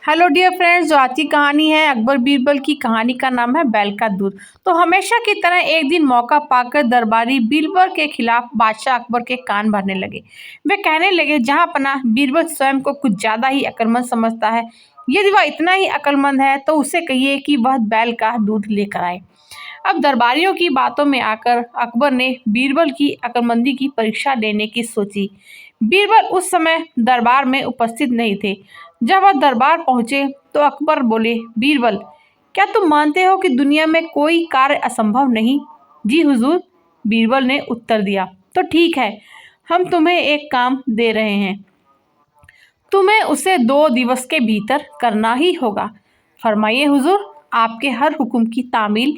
Hello dear friends, जो आज की कहानी है अकबर बीरबल की कहानी का नाम है बैल का दूध। तो हमेशा की तरह एक दिन मौका पाकर दरबारी बीरबल के खिलाफ बादशाह अकबर के कान भरने लगे। वे कहने लगे, जहां पना बीरबल स्वयं को कुछ ज्यादा ही अक्लमंद समझता है। यदि वह इतना ही अक्लमंद है तो उसे कहिए कि वह बैल का दूध लेकर आए। अब दरबारियों की बातों में आकर अकबर ने बीरबल की अक्लमंदी की परीक्षा लेने की सोची। बीरबल उस समय दरबार में उपस्थित नहीं थे। जब वह दरबार पहुंचे तो अकबर बोले, बीरबल, क्या तुम मानते हो कि दुनिया में कोई कार्य असंभव नहीं? जी हुजूर, बीरबल ने उत्तर दिया। तो ठीक है, हम तुम्हें एक काम दे रहे हैं। तुम्हें उसे 2 दिवस के भीतर करना ही होगा। फरमाइए हुजूर, आपके हर हुक्म की तामील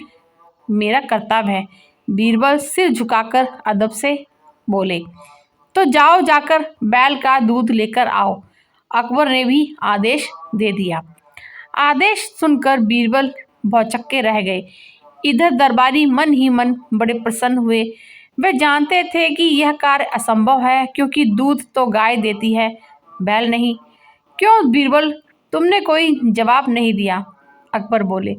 मेरा कर्तव्य है। बीरबल सिर झुकाकर अदब से बोले। तो जाओ, जाकर बैल का दूध लेकर आओ। अकबर ने भी आदेश दे दिया। आदेश सुनकर बीरबल भौचक्के रह गए। इधर दरबारी मन ही मन बड़े प्रसन्न हुए। वे जानते थे कि यह कार्य असंभव है, क्योंकि दूध तो गाय देती है, बैल नहीं। क्यों बीरबल, तुमने कोई जवाब नहीं दिया? अकबर बोले।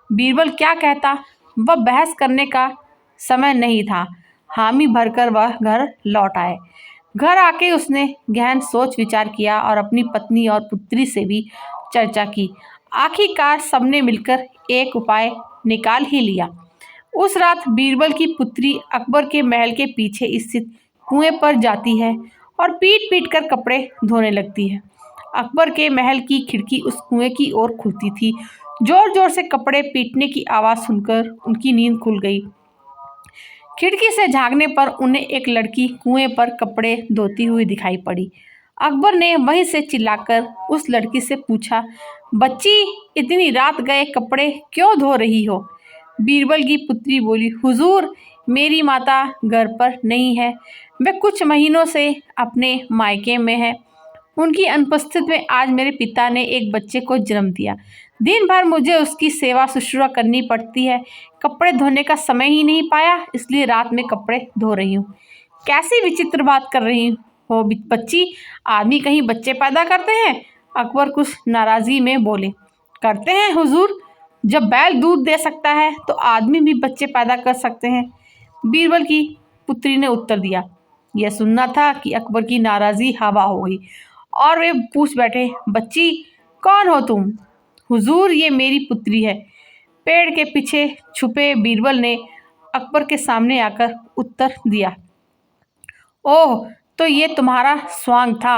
बीरबल क्या कहता, वह बहस करने का समय नहीं था। हामी भरकर वह घर लौट आए। घर आके उसने गहन सोच विचार किया और अपनी पत्नी और पुत्री से भी चर्चा की। आखिरकार सबने मिलकर एक उपाय निकाल ही लिया। उस रात बीरबल की पुत्री अकबर के महल के पीछे स्थित कुएं पर जाती है और पीट पीट कर कपड़े धोने लगती है। अकबर के महल की खिड़की उस कुएं की ओर खुलती थी। जोर जोर से कपड़े पीटने की आवाज सुनकर उनकी नींद खुल गई। खिड़की से झांकने पर उन्हें एक लड़की कुएं पर कपड़े धोती हुई दिखाई पड़ी। अकबर ने वहीं से चिल्लाकर उस लड़की से पूछा, बच्ची, इतनी रात गए कपड़े क्यों धो रही हो? बीरबल की पुत्री बोली, हुजूर, मेरी माता घर पर नहीं है। वे कुछ महीनों से अपने मायके में है। उनकी अनुपस्थिति में आज मेरे पिता ने एक बच्चे को जन्म दिया। दिन भर मुझे उसकी सेवा शुश्रूषा करनी पड़ती है। कपड़े धोने का समय ही नहीं पाया, इसलिए रात में कपड़े धो रही हूँ। कैसी विचित्र बात कर रही हो बच्ची, आदमी कहीं बच्चे पैदा करते हैं? अकबर कुछ नाराजगी में बोले। करते हैं हुजूर, जब बैल दूध दे सकता है तो आदमी भी बच्चे पैदा कर सकते हैं, बीरबल की पुत्री ने उत्तर दिया। यह सुनना था कि अकबर की नाराजगी हवा हो गई और वे पूछ बैठे, बच्ची, कौन हो तुम? हुजूर, ये मेरी पुत्री है। पेड़ के पीछे छुपे बीरबल ने अकबर के सामने आकर उत्तर दिया। ओह, तो ये तुम्हारा स्वांग था?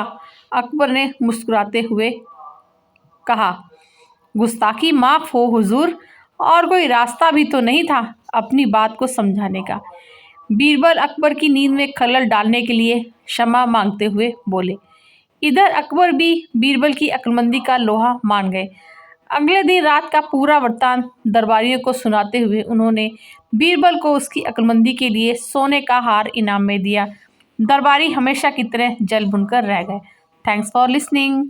अकबर ने मुस्कुराते हुए कहा। गुस्ताखी माफ हो हुजूर, और कोई रास्ता भी तो नहीं था अपनी बात को समझाने का। बीरबल अकबर की नींद में खलल डालने के लिए क्षमा मांगते हुए बोले। इधर अकबर भी बीरबल की अक्लमंदी का लोहा मान गए। अगले दिन रात का पूरा वृत्तांत दरबारियों को सुनाते हुए उन्होंने बीरबल को उसकी अक्लमंदी के लिए सोने का हार इनाम में दिया। दरबारी हमेशा की तरह जल भुनकर रह गए। Thanks for listening.